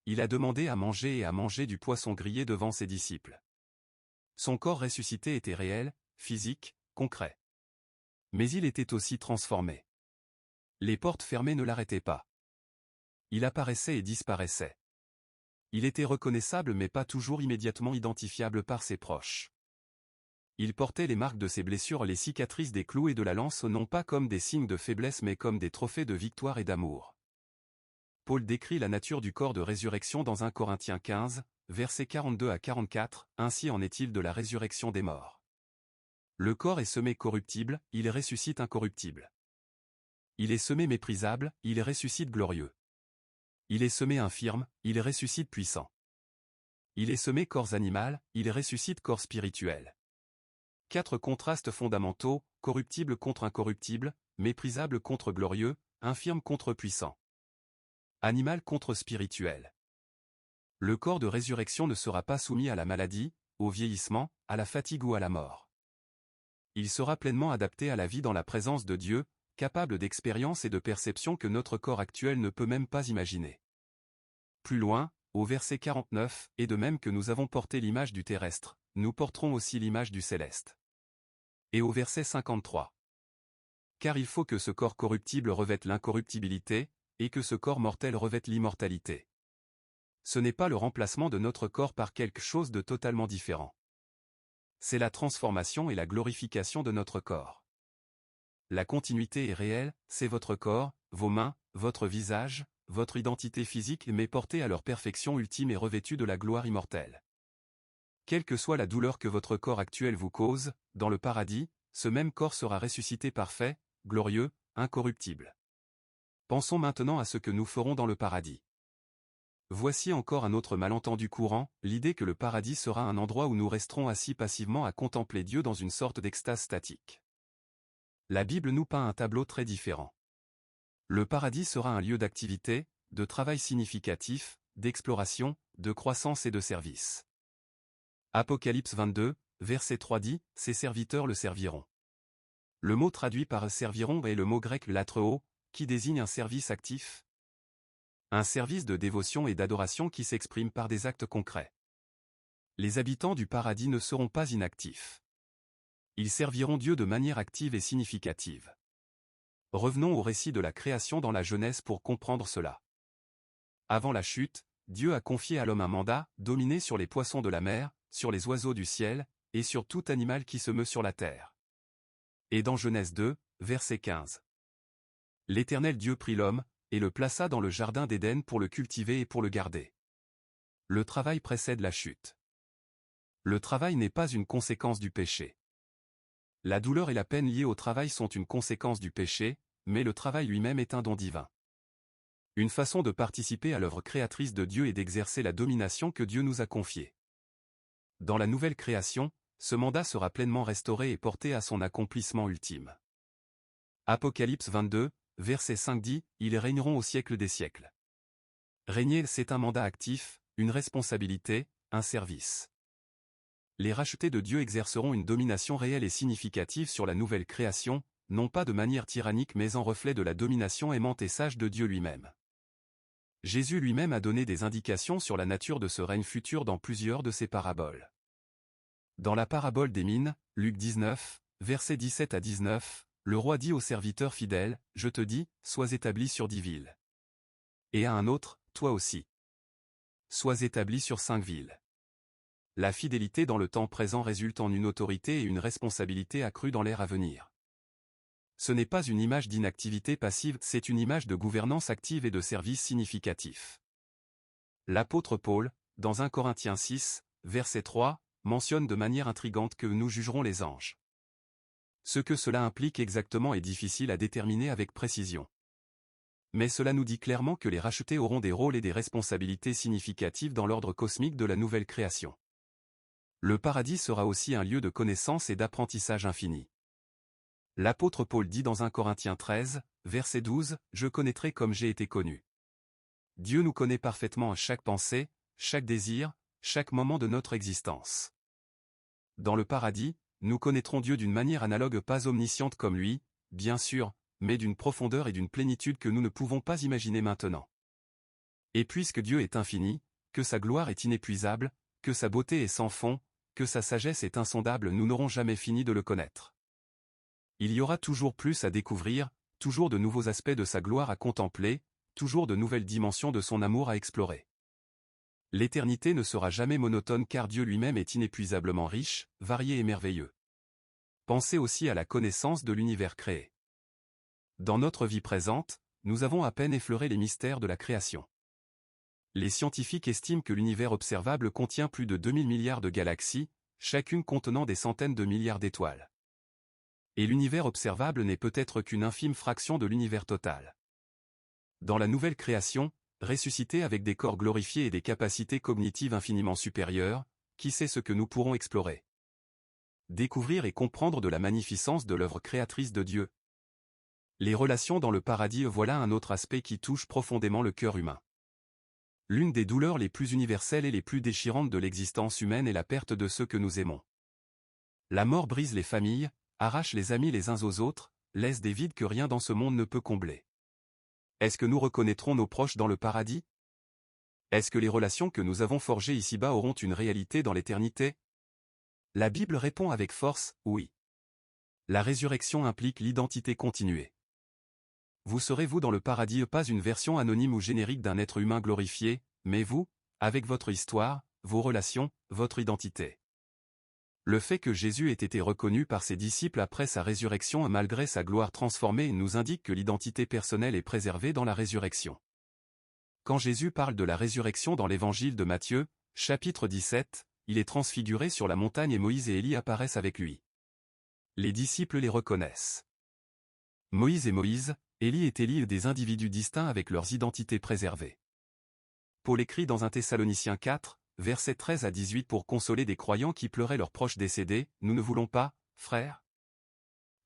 [SPEAKER 1] Il a demandé à manger du poisson grillé devant ses disciples. Son corps ressuscité était réel, physique, concret. Mais il était aussi transformé. Les portes fermées ne l'arrêtaient pas. Il apparaissait et disparaissait. Il était reconnaissable mais pas toujours immédiatement identifiable par ses proches. Il portait les marques de ses blessures, les cicatrices des clous et de la lance, non pas comme des signes de faiblesse mais comme des trophées de victoire et d'amour. Paul décrit la nature du corps de résurrection dans 1 Corinthiens 15, versets 42 à 44, « Ainsi en est-il de la résurrection des morts. Le corps est semé corruptible, il ressuscite incorruptible. Il est semé méprisable, il ressuscite glorieux. Il est semé infirme, il ressuscite puissant. Il est semé corps animal, il ressuscite corps spirituel. » 4 contrastes fondamentaux, corruptible contre incorruptible, méprisable contre glorieux, infirme contre puissant. Animal contre spirituel. Le corps de résurrection ne sera pas soumis à la maladie, au vieillissement, à la fatigue ou à la mort. Il sera pleinement adapté à la vie dans la présence de Dieu, capable d'expérience et de perception que notre corps actuel ne peut même pas imaginer. Plus loin, au verset 49, « Et de même que nous avons porté l'image du terrestre, nous porterons aussi l'image du céleste. » Et au verset 53. « Car il faut que ce corps corruptible revête l'incorruptibilité, et que ce corps mortel revête l'immortalité. » Ce n'est pas le remplacement de notre corps par quelque chose de totalement différent. C'est la transformation et la glorification de notre corps. La continuité est réelle, c'est votre corps, vos mains, votre visage, votre identité physique mais portée à leur perfection ultime et revêtue de la gloire immortelle. Quelle que soit la douleur que votre corps actuel vous cause, dans le paradis, ce même corps sera ressuscité parfait, glorieux, incorruptible. Pensons maintenant à ce que nous ferons dans le paradis. Voici encore un autre malentendu courant, l'idée que le paradis sera un endroit où nous resterons assis passivement à contempler Dieu dans une sorte d'extase statique. La Bible nous peint un tableau très différent. Le paradis sera un lieu d'activité, de travail significatif, d'exploration, de croissance et de service. Apocalypse 22, verset 3 dit, « Ses serviteurs le serviront. » Le mot traduit par « serviront » est le mot grec latreo, qui désigne un service actif. Un service de dévotion et d'adoration qui s'exprime par des actes concrets. Les habitants du paradis ne seront pas inactifs. Ils serviront Dieu de manière active et significative. Revenons au récit de la création dans la Genèse pour comprendre cela. Avant la chute, Dieu a confié à l'homme un mandat, dominer sur les poissons de la mer, sur les oiseaux du ciel, et sur tout animal qui se meut sur la terre. Et dans Genèse 2, verset 15. L'Éternel Dieu prit l'homme, et le plaça dans le jardin d'Éden pour le cultiver et pour le garder. Le travail précède la chute. Le travail n'est pas une conséquence du péché. La douleur et la peine liées au travail sont une conséquence du péché, mais le travail lui-même est un don divin. Une façon de participer à l'œuvre créatrice de Dieu et d'exercer la domination que Dieu nous a confiée. Dans la nouvelle création, ce mandat sera pleinement restauré et porté à son accomplissement ultime. Apocalypse 22, verset 5 dit, « Ils régneront au siècle des siècles ». Régner, c'est un mandat actif, une responsabilité, un service. Les rachetés de Dieu exerceront une domination réelle et significative sur la nouvelle création, non pas de manière tyrannique mais en reflet de la domination aimante et sage de Dieu lui-même. Jésus lui-même a donné des indications sur la nature de ce règne futur dans plusieurs de ses paraboles. Dans la parabole des mines, Luc 19, versets 17 à 19, le roi dit au serviteur fidèle, « Je te dis, sois établi sur 10 villes. » Et à un autre, « Toi aussi. Sois établi sur 5 villes. » La fidélité dans le temps présent résulte en une autorité et une responsabilité accrues dans l'ère à venir. Ce n'est pas une image d'inactivité passive, c'est une image de gouvernance active et de service significatif. L'apôtre Paul, dans 1 Corinthiens 6, verset 3, mentionne de manière intrigante que nous jugerons les anges. Ce que cela implique exactement est difficile à déterminer avec précision. Mais cela nous dit clairement que les rachetés auront des rôles et des responsabilités significatives dans l'ordre cosmique de la nouvelle création. Le paradis sera aussi un lieu de connaissance et d'apprentissage infini. L'apôtre Paul dit dans 1 Corinthiens 13, verset 12, « Je connaîtrai comme j'ai été connu. » Dieu nous connaît parfaitement à chaque pensée, chaque désir, chaque moment de notre existence. Dans le paradis, nous connaîtrons Dieu d'une manière analogue, pas omnisciente comme lui, bien sûr, mais d'une profondeur et d'une plénitude que nous ne pouvons pas imaginer maintenant. Et puisque Dieu est infini, que sa gloire est inépuisable, que sa beauté est sans fond, que sa sagesse est insondable, nous n'aurons jamais fini de le connaître. Il y aura toujours plus à découvrir, toujours de nouveaux aspects de sa gloire à contempler, toujours de nouvelles dimensions de son amour à explorer. L'éternité ne sera jamais monotone car Dieu lui-même est inépuisablement riche, varié et merveilleux. Pensez aussi à la connaissance de l'univers créé. Dans notre vie présente, nous avons à peine effleuré les mystères de la création. Les scientifiques estiment que l'univers observable contient plus de 2000 milliards de galaxies, chacune contenant des centaines de milliards d'étoiles. Et l'univers observable n'est peut-être qu'une infime fraction de l'univers total. Dans la nouvelle création, ressuscités avec des corps glorifiés et des capacités cognitives infiniment supérieures, qui sait ce que nous pourrons explorer? Découvrir et comprendre de la magnificence de l'œuvre créatrice de Dieu. Les relations dans le paradis, voilà un autre aspect qui touche profondément le cœur humain. L'une des douleurs les plus universelles et les plus déchirantes de l'existence humaine est la perte de ceux que nous aimons. La mort brise les familles, arrache les amis les uns aux autres, laisse des vides que rien dans ce monde ne peut combler. Est-ce que nous reconnaîtrons nos proches dans le paradis? Est-ce que les relations que nous avons forgées ici-bas auront une réalité dans l'éternité? La Bible répond avec force, oui. La résurrection implique l'identité continuée. Vous serez vous dans le paradis, pas une version anonyme ou générique d'un être humain glorifié, mais vous, avec votre histoire, vos relations, votre identité. Le fait que Jésus ait été reconnu par ses disciples après sa résurrection malgré sa gloire transformée nous indique que l'identité personnelle est préservée dans la résurrection. Quand Jésus parle de la résurrection dans l'évangile de Matthieu, chapitre 17, il est transfiguré sur la montagne et Moïse et Élie apparaissent avec lui. Les disciples les reconnaissent. Moïse, Élie et Élie des individus distincts avec leurs identités préservées. Paul écrit dans 1 Thessaloniciens 4, versets 13 à 18 pour consoler des croyants qui pleuraient leurs proches décédés, « Nous ne voulons pas, frères,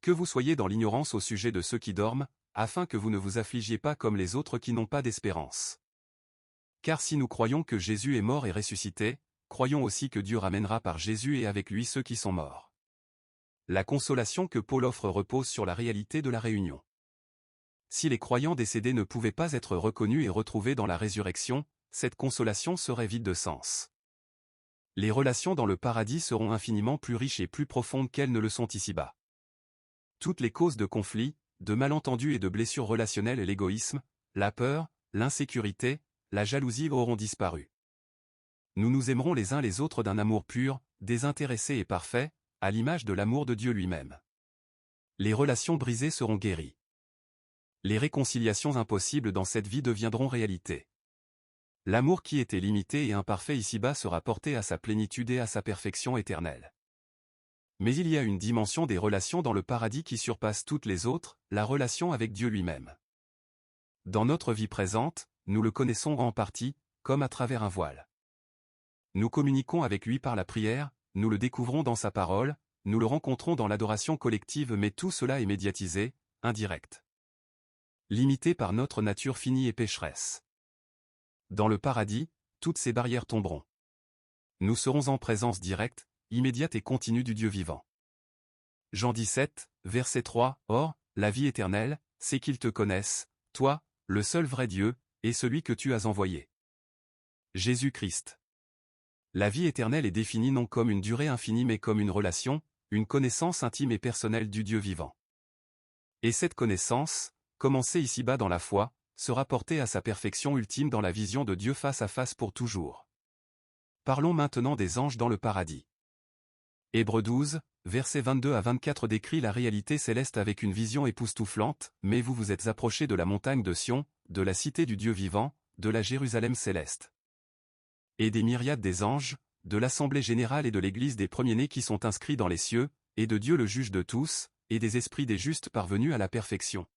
[SPEAKER 1] que vous soyez dans l'ignorance au sujet de ceux qui dorment, afin que vous ne vous affligiez pas comme les autres qui n'ont pas d'espérance. Car si nous croyons que Jésus est mort et ressuscité, croyons aussi que Dieu ramènera par Jésus et avec lui ceux qui sont morts. » La consolation que Paul offre repose sur la réalité de la réunion. Si les croyants décédés ne pouvaient pas être reconnus et retrouvés dans la résurrection, cette consolation serait vide de sens. Les relations dans le paradis seront infiniment plus riches et plus profondes qu'elles ne le sont ici-bas. Toutes les causes de conflits, de malentendus et de blessures relationnelles et l'égoïsme, la peur, l'insécurité, la jalousie auront disparu. Nous nous aimerons les uns les autres d'un amour pur, désintéressé et parfait, à l'image de l'amour de Dieu lui-même. Les relations brisées seront guéries. Les réconciliations impossibles dans cette vie deviendront réalité. L'amour qui était limité et imparfait ici-bas sera porté à sa plénitude et à sa perfection éternelle. Mais il y a une dimension des relations dans le paradis qui surpasse toutes les autres, la relation avec Dieu lui-même. Dans notre vie présente, nous le connaissons en partie, comme à travers un voile. Nous communiquons avec lui par la prière, nous le découvrons dans sa parole, nous le rencontrons dans l'adoration collective, mais tout cela est médiatisé, indirect. Limité par notre nature finie et pécheresse. Dans le paradis, toutes ces barrières tomberont. Nous serons en présence directe, immédiate et continue du Dieu vivant. Jean 17, verset 3, Or, la vie éternelle, c'est qu'ils te connaissent, toi, le seul vrai Dieu, et celui que tu as envoyé. Jésus-Christ. La vie éternelle est définie non comme une durée infinie mais comme une relation, une connaissance intime et personnelle du Dieu vivant. Et cette connaissance, commencée ici-bas dans la foi, sera portée à sa perfection ultime dans la vision de Dieu face à face pour toujours. Parlons maintenant des anges dans le paradis. Hébreux 12, versets 22 à 24 décrit la réalité céleste avec une vision époustouflante, mais vous vous êtes approchés de la montagne de Sion, de la cité du Dieu vivant, de la Jérusalem céleste. Et des myriades des anges, de l'assemblée générale et de l'église des premiers-nés qui sont inscrits dans les cieux, et de Dieu le juge de tous, et des esprits des justes parvenus à la perfection.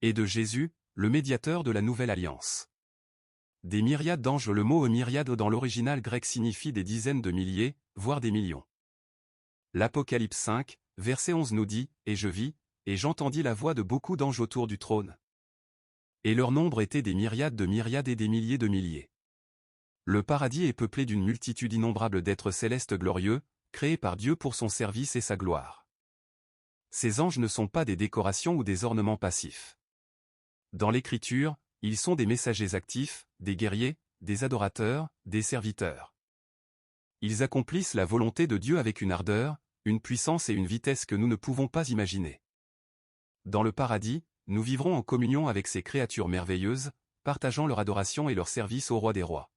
[SPEAKER 1] Et de Jésus, le médiateur de la nouvelle alliance. Des myriades d'anges. Le mot myriade dans l'original grec signifie des dizaines de milliers, voire des millions. L'Apocalypse 5, verset 11 nous dit, « Et je vis, et j'entendis la voix de beaucoup d'anges autour du trône. Et leur nombre était des myriades de myriades et des milliers de milliers. » Le paradis est peuplé d'une multitude innombrable d'êtres célestes glorieux, créés par Dieu pour son service et sa gloire. Ces anges ne sont pas des décorations ou des ornements passifs. Dans l'Écriture, ils sont des messagers actifs, des guerriers, des adorateurs, des serviteurs. Ils accomplissent la volonté de Dieu avec une ardeur, une puissance et une vitesse que nous ne pouvons pas imaginer. Dans le paradis, nous vivrons en communion avec ces créatures merveilleuses, partageant leur adoration et leur service au roi des rois.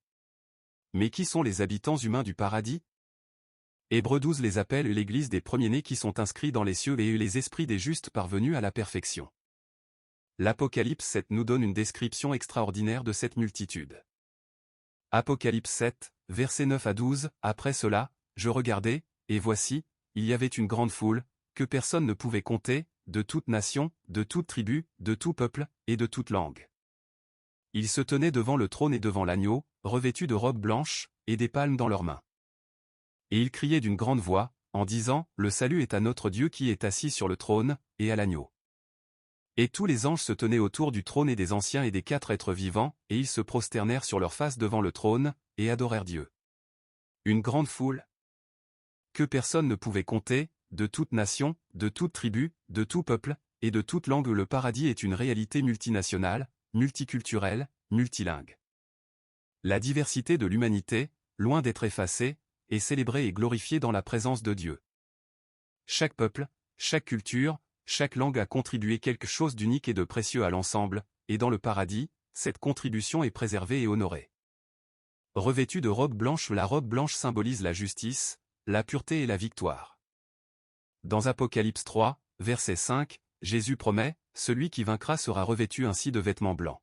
[SPEAKER 1] Mais qui sont les habitants humains du paradis? Hébreux 12 les appelle l'église des premiers-nés qui sont inscrits dans les cieux et les esprits des justes parvenus à la perfection. L'Apocalypse 7 nous donne une description extraordinaire de cette multitude. Apocalypse 7, versets 9 à 12, Après cela, je regardai, et voici, il y avait une grande foule, que personne ne pouvait compter, de toute nation, de toute tribu, de tout peuple, et de toute langue. Ils se tenaient devant le trône et devant l'agneau, revêtus de robes blanches, et des palmes dans leurs mains. Et ils criaient d'une grande voix, en disant, Le salut est à notre Dieu qui est assis sur le trône, et à l'agneau. Et tous les anges se tenaient autour du trône et des anciens et des 4 êtres vivants, et ils se prosternèrent sur leurs faces devant le trône, et adorèrent Dieu. Une grande foule, que personne ne pouvait compter, de toute nation, de toute tribu, de tout peuple, et de toute langue. Le paradis est une réalité multinationale, multiculturelle, multilingue. La diversité de l'humanité, loin d'être effacée, est célébrée et glorifiée dans la présence de Dieu. Chaque peuple, chaque culture, chaque langue a contribué quelque chose d'unique et de précieux à l'ensemble, et dans le paradis, cette contribution est préservée et honorée. Revêtue de robe blanche, la robe blanche symbolise la justice, la pureté et la victoire. Dans Apocalypse 3, verset 5, Jésus promet, « Celui qui vaincra sera revêtu ainsi de vêtements blancs. »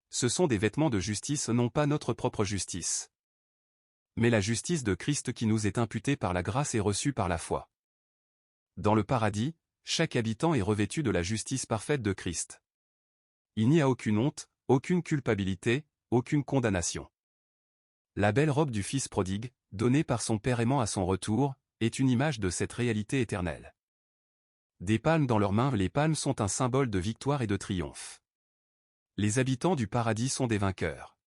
[SPEAKER 1] Ce sont des vêtements de justice, non pas notre propre justice, mais la justice de Christ qui nous est imputée par la grâce et reçue par la foi. Dans le paradis, chaque habitant est revêtu de la justice parfaite de Christ. Il n'y a aucune honte, aucune culpabilité, aucune condamnation. La belle robe du Fils prodigue, donnée par son Père aimant à son retour, est une image de cette réalité éternelle. Des palmes dans leurs mains, les palmes sont un symbole de victoire et de triomphe. Les habitants du paradis sont des vainqueurs.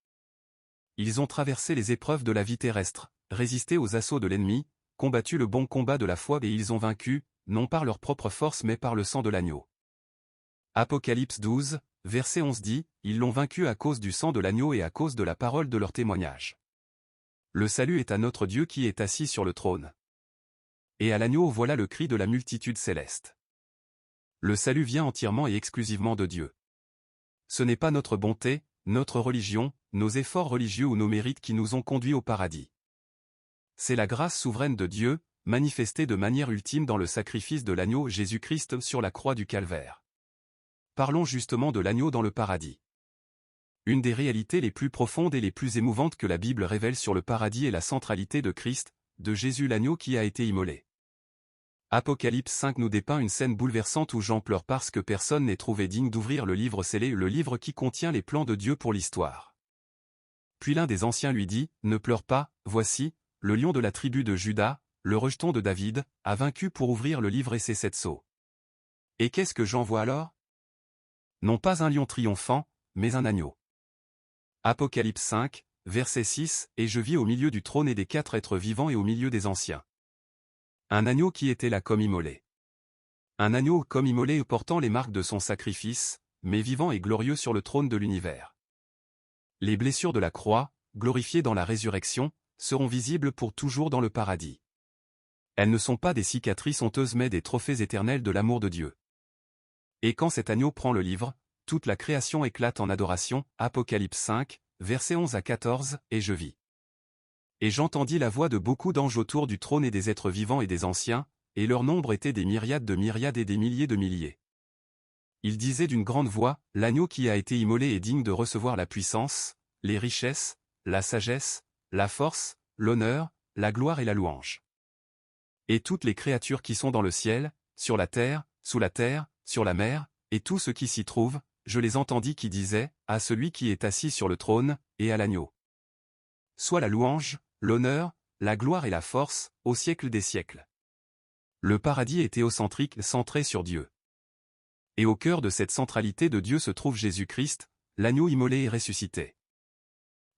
[SPEAKER 1] Ils ont traversé les épreuves de la vie terrestre, résisté aux assauts de l'ennemi, combattu le bon combat de la foi et ils ont vaincu, non par leur propre force mais par le sang de l'agneau. Apocalypse 12, verset 11 dit, « Ils l'ont vaincu à cause du sang de l'agneau et à cause de la parole de leur témoignage. Le salut est à notre Dieu qui est assis sur le trône. Et à l'agneau voilà le cri de la multitude céleste. » Le salut vient entièrement et exclusivement de Dieu. Ce n'est pas notre bonté, notre religion, nos efforts religieux ou nos mérites qui nous ont conduits au paradis. C'est la grâce souveraine de Dieu, manifestée de manière ultime dans le sacrifice de l'agneau Jésus-Christ sur la croix du Calvaire. Parlons justement de l'agneau dans le paradis. Une des réalités les plus profondes et les plus émouvantes que la Bible révèle sur le paradis est la centralité de Christ, de Jésus l'agneau qui a été immolé. Apocalypse 5 nous dépeint une scène bouleversante où Jean pleure parce que personne n'est trouvé digne d'ouvrir le livre scellé, le livre qui contient les plans de Dieu pour l'histoire. Puis l'un des anciens lui dit, « Ne pleure pas, voici, le lion de la tribu de Juda, le rejeton de David, a vaincu pour ouvrir le livre et ses 7 sceaux. » Et qu'est-ce que Jean voit alors? Non pas un lion triomphant, mais un agneau. Apocalypse 5, verset 6, « Et je vis au milieu du trône et des 4 êtres vivants et au milieu des anciens. Un agneau qui était là comme immolé. Un agneau comme immolé portant les marques de son sacrifice, mais vivant et glorieux sur le trône de l'univers. Les blessures de la croix, glorifiées dans la résurrection, seront visibles pour toujours dans le paradis. Elles ne sont pas des cicatrices honteuses mais des trophées éternels de l'amour de Dieu. Et quand cet agneau prend le livre, toute la création éclate en adoration, Apocalypse 5, versets 11 à 14, et je vis. Et j'entendis la voix de beaucoup d'anges autour du trône et des êtres vivants et des anciens, et leur nombre était des myriades de myriades et des milliers de milliers. Ils disaient d'une grande voix, l'agneau qui a été immolé est digne de recevoir la puissance, les richesses, la sagesse, la force, l'honneur, la gloire et la louange. Et toutes les créatures qui sont dans le ciel, sur la terre, sous la terre, sur la mer, et tout ce qui s'y trouve, je les entendis qui disaient, à celui qui est assis sur le trône, et à l'agneau. Soit la louange, l'honneur, la gloire et la force, au siècle des siècles. Le paradis est théocentrique, centré sur Dieu. Et au cœur de cette centralité de Dieu se trouve Jésus-Christ, l'agneau immolé et ressuscité.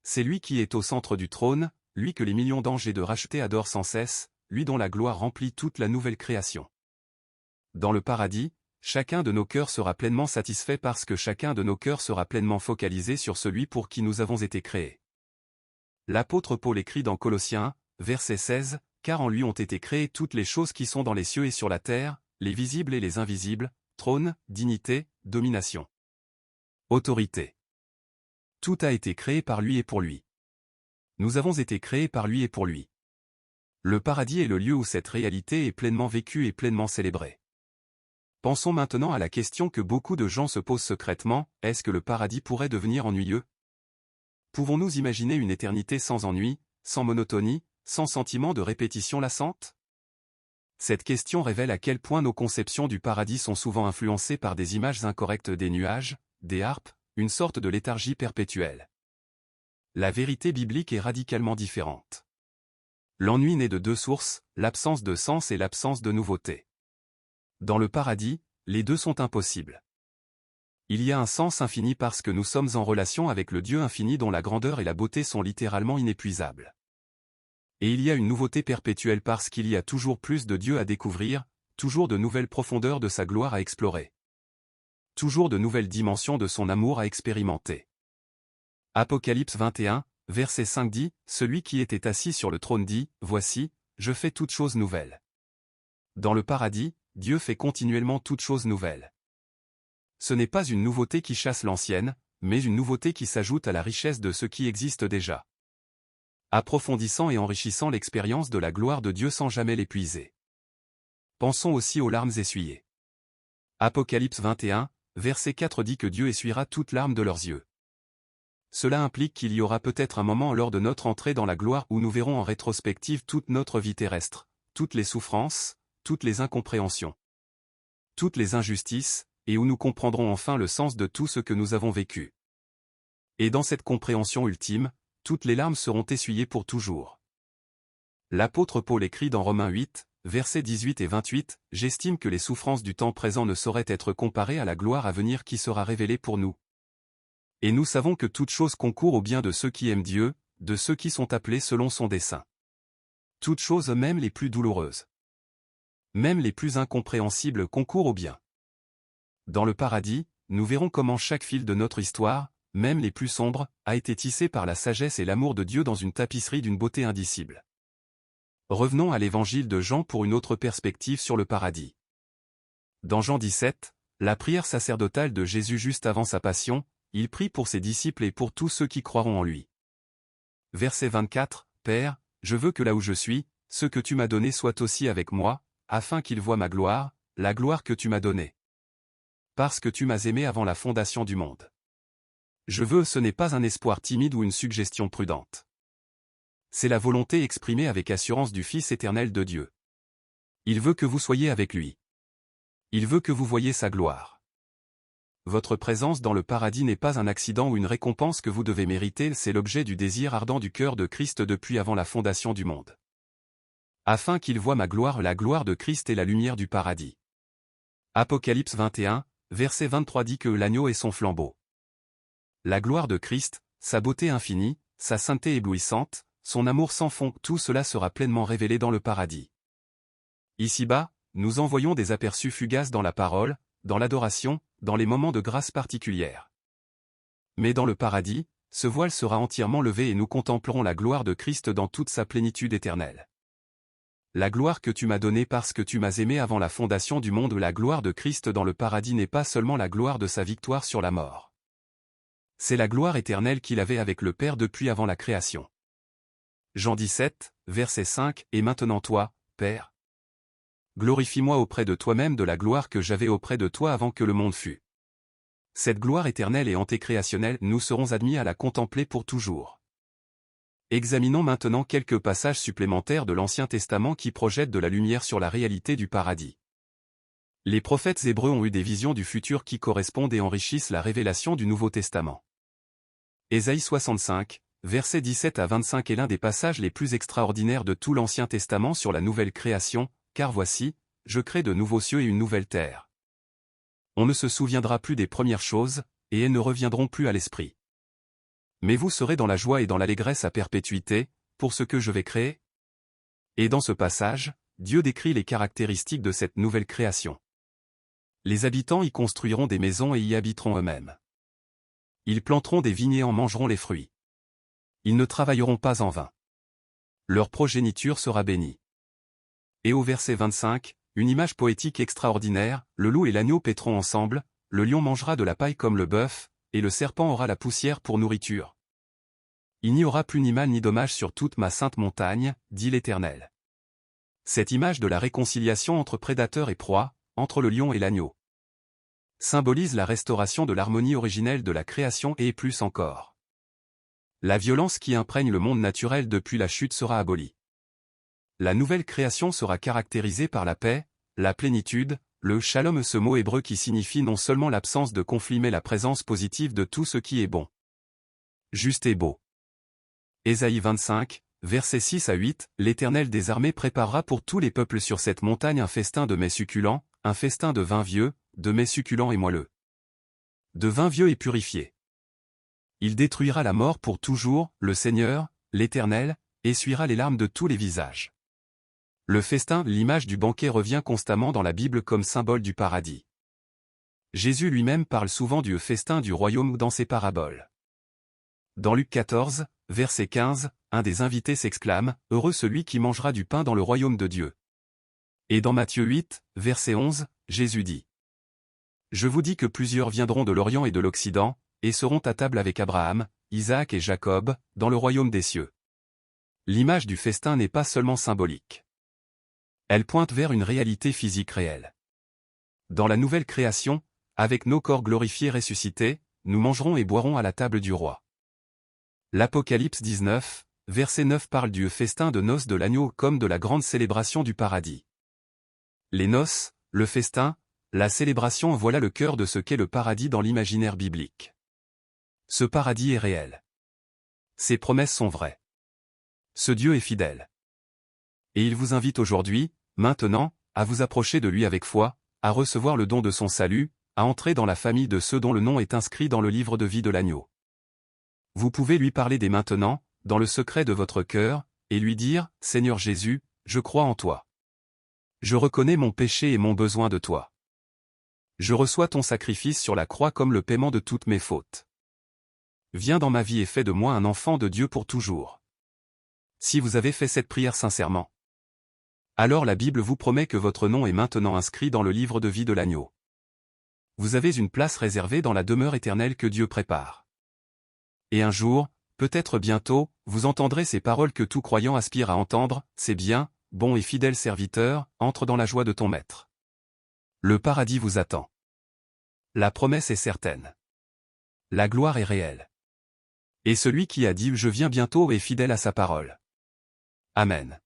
[SPEAKER 1] C'est lui qui est au centre du trône, lui que les millions d'anges et de rachetés adorent sans cesse, lui dont la gloire remplit toute la nouvelle création. Dans le paradis, chacun de nos cœurs sera pleinement satisfait parce que chacun de nos cœurs sera pleinement focalisé sur celui pour qui nous avons été créés. L'apôtre Paul écrit dans Colossiens 1, verset 16, « Car en lui ont été créées toutes les choses qui sont dans les cieux et sur la terre, les visibles et les invisibles, trône, dignité, domination, autorité. Tout a été créé par lui et pour lui. Nous avons été créés par lui et pour lui. » Le paradis est le lieu où cette réalité est pleinement vécue et pleinement célébrée. Pensons maintenant à la question que beaucoup de gens se posent secrètement, est-ce que le paradis pourrait devenir ennuyeux? Pouvons-nous imaginer une éternité sans ennui, sans monotonie, sans sentiment de répétition lassante? Cette question révèle à quel point nos conceptions du paradis sont souvent influencées par des images incorrectes des nuages, des harpes, une sorte de léthargie perpétuelle. La vérité biblique est radicalement différente. L'ennui naît de 2 sources, l'absence de sens et l'absence de nouveauté. Dans le paradis, les deux sont impossibles. Il y a un sens infini parce que nous sommes en relation avec le Dieu infini dont la grandeur et la beauté sont littéralement inépuisables. Et il y a une nouveauté perpétuelle parce qu'il y a toujours plus de Dieu à découvrir, toujours de nouvelles profondeurs de sa gloire à explorer. Toujours de nouvelles dimensions de son amour à expérimenter. Apocalypse 21, verset 5 dit, « Celui qui était assis sur le trône dit, Voici, je fais toutes choses nouvelles. » Dans le paradis, Dieu fait continuellement toutes choses nouvelles. Ce n'est pas une nouveauté qui chasse l'ancienne, mais une nouveauté qui s'ajoute à la richesse de ce qui existe déjà. Approfondissant et enrichissant l'expérience de la gloire de Dieu sans jamais l'épuiser. Pensons aussi aux larmes essuyées. Apocalypse 21, verset 4 dit que Dieu essuiera toutes larmes de leurs yeux. Cela implique qu'il y aura peut-être un moment lors de notre entrée dans la gloire où nous verrons en rétrospective toute notre vie terrestre, toutes les souffrances, toutes les incompréhensions, toutes les injustices, et où nous comprendrons enfin le sens de tout ce que nous avons vécu. Et dans cette compréhension ultime, toutes les larmes seront essuyées pour toujours. L'apôtre Paul écrit dans Romains 8, versets 18 et 28, « J'estime que les souffrances du temps présent ne sauraient être comparées à la gloire à venir qui sera révélée pour nous. Et nous savons que toute chose concourt au bien de ceux qui aiment Dieu, de ceux qui sont appelés selon son dessein. Toutes choses même les plus douloureuses, même les plus incompréhensibles concourent au bien. » Dans le paradis, nous verrons comment chaque fil de notre histoire, même les plus sombres, a été tissé par la sagesse et l'amour de Dieu dans une tapisserie d'une beauté indicible. Revenons à l'évangile de Jean pour une autre perspective sur le paradis. Dans Jean 17, la prière sacerdotale de Jésus juste avant sa passion, il prie pour ses disciples et pour tous ceux qui croiront en lui. Verset 24, Père, je veux que là où je suis, ce que tu m'as donné soit aussi avec moi, afin qu'ils voient ma gloire, la gloire que tu m'as donnée. Parce que tu m'as aimé avant la fondation du monde. Je veux, ce n'est pas un espoir timide ou une suggestion prudente. C'est la volonté exprimée avec assurance du Fils éternel de Dieu. Il veut que vous soyez avec lui. Il veut que vous voyiez sa gloire. Votre présence dans le paradis n'est pas un accident ou une récompense que vous devez mériter, c'est l'objet du désir ardent du cœur de Christ depuis avant la fondation du monde. Afin qu'il voie ma gloire, la gloire de Christ et la lumière du paradis. Apocalypse 21, verset 23 dit que l'agneau est son flambeau. La gloire de Christ, sa beauté infinie, sa sainteté éblouissante, son amour sans fond, tout cela sera pleinement révélé dans le paradis. Ici-bas, nous en voyons des aperçus fugaces dans la parole, dans l'adoration, dans les moments de grâce particulière. Mais dans le paradis, ce voile sera entièrement levé et nous contemplerons la gloire de Christ dans toute sa plénitude éternelle. La gloire que tu m'as donnée parce que tu m'as aimé avant la fondation du monde, la gloire de Christ dans le paradis n'est pas seulement la gloire de sa victoire sur la mort. C'est la gloire éternelle qu'il avait avec le Père depuis avant la création. Jean 17, verset 5, et maintenant toi, Père, glorifie-moi auprès de toi-même de la gloire que j'avais auprès de toi avant que le monde fût. Cette gloire éternelle et antécréationnelle, nous serons admis à la contempler pour toujours. Examinons maintenant quelques passages supplémentaires de l'Ancien Testament qui projettent de la lumière sur la réalité du paradis. Les prophètes hébreux ont eu des visions du futur qui correspondent et enrichissent la révélation du Nouveau Testament. Ésaïe 65, versets 17 à 25 est l'un des passages les plus extraordinaires de tout l'Ancien Testament sur la nouvelle création, car voici, je crée de nouveaux cieux et une nouvelle terre. On ne se souviendra plus des premières choses, et elles ne reviendront plus à l'esprit. Mais vous serez dans la joie et dans l'allégresse à perpétuité, pour ce que je vais créer. Et dans ce passage, Dieu décrit les caractéristiques de cette nouvelle création. Les habitants y construiront des maisons et y habiteront eux-mêmes. Ils planteront des vignes et en mangeront les fruits. Ils ne travailleront pas en vain. Leur progéniture sera bénie. Et au verset 25, une image poétique extraordinaire, le loup et l'agneau paîtront ensemble, le lion mangera de la paille comme le bœuf, et le serpent aura la poussière pour nourriture. Il n'y aura plus ni mal ni dommage sur toute ma sainte montagne, dit l'Éternel. Cette image de la réconciliation entre prédateurs et proie, entre le lion et l'agneau, symbolise la restauration de l'harmonie originelle de la création et plus encore. La violence qui imprègne le monde naturel depuis la chute sera abolie. La nouvelle création sera caractérisée par la paix, la plénitude, le shalom, ce mot hébreu qui signifie non seulement l'absence de conflit mais la présence positive de tout ce qui est bon, juste et beau. Ésaïe 25, versets 6 à 8, l'Éternel des armées préparera pour tous les peuples sur cette montagne un festin de mets succulents, un festin de vin vieux, de mets succulents et moelleux. De vin vieux et purifié. Il détruira la mort pour toujours, le Seigneur, l'Éternel, essuiera les larmes de tous les visages. Le festin, l'image du banquet revient constamment dans la Bible comme symbole du paradis. Jésus lui-même parle souvent du festin du royaume dans ses paraboles. Dans Luc 14, verset 15, un des invités s'exclame « Heureux celui qui mangera du pain dans le royaume de Dieu ». Et dans Matthieu 8, verset 11, Jésus dit « Je vous dis que plusieurs viendront de l'Orient et de l'Occident, et seront à table avec Abraham, Isaac et Jacob, dans le royaume des cieux. » L'image du festin n'est pas seulement symbolique. Elle pointe vers une réalité physique réelle. Dans la nouvelle création, avec nos corps glorifiés ressuscités, nous mangerons et boirons à la table du roi. L'Apocalypse 19, verset 9 parle du festin de noces de l'agneau comme de la grande célébration du paradis. Les noces, le festin, la célébration, voilà le cœur de ce qu'est le paradis dans l'imaginaire biblique. Ce paradis est réel. Ses promesses sont vraies. Ce Dieu est fidèle. Et il vous invite aujourd'hui, maintenant, à vous approcher de lui avec foi, à recevoir le don de son salut, à entrer dans la famille de ceux dont le nom est inscrit dans le livre de vie de l'agneau. Vous pouvez lui parler dès maintenant, dans le secret de votre cœur, et lui dire, « Seigneur Jésus, je crois en toi. Je reconnais mon péché et mon besoin de toi. Je reçois ton sacrifice sur la croix comme le paiement de toutes mes fautes. Viens dans ma vie et fais de moi un enfant de Dieu pour toujours. » Si vous avez fait cette prière sincèrement, alors la Bible vous promet que votre nom est maintenant inscrit dans le livre de vie de l'agneau. Vous avez une place réservée dans la demeure éternelle que Dieu prépare. Et un jour, peut-être bientôt, vous entendrez ces paroles que tout croyant aspire à entendre, c'est bien, bon et fidèle serviteur, entre dans la joie de ton maître. Le paradis vous attend. La promesse est certaine. La gloire est réelle. Et celui qui a dit « Je viens bientôt » est fidèle à sa parole. Amen.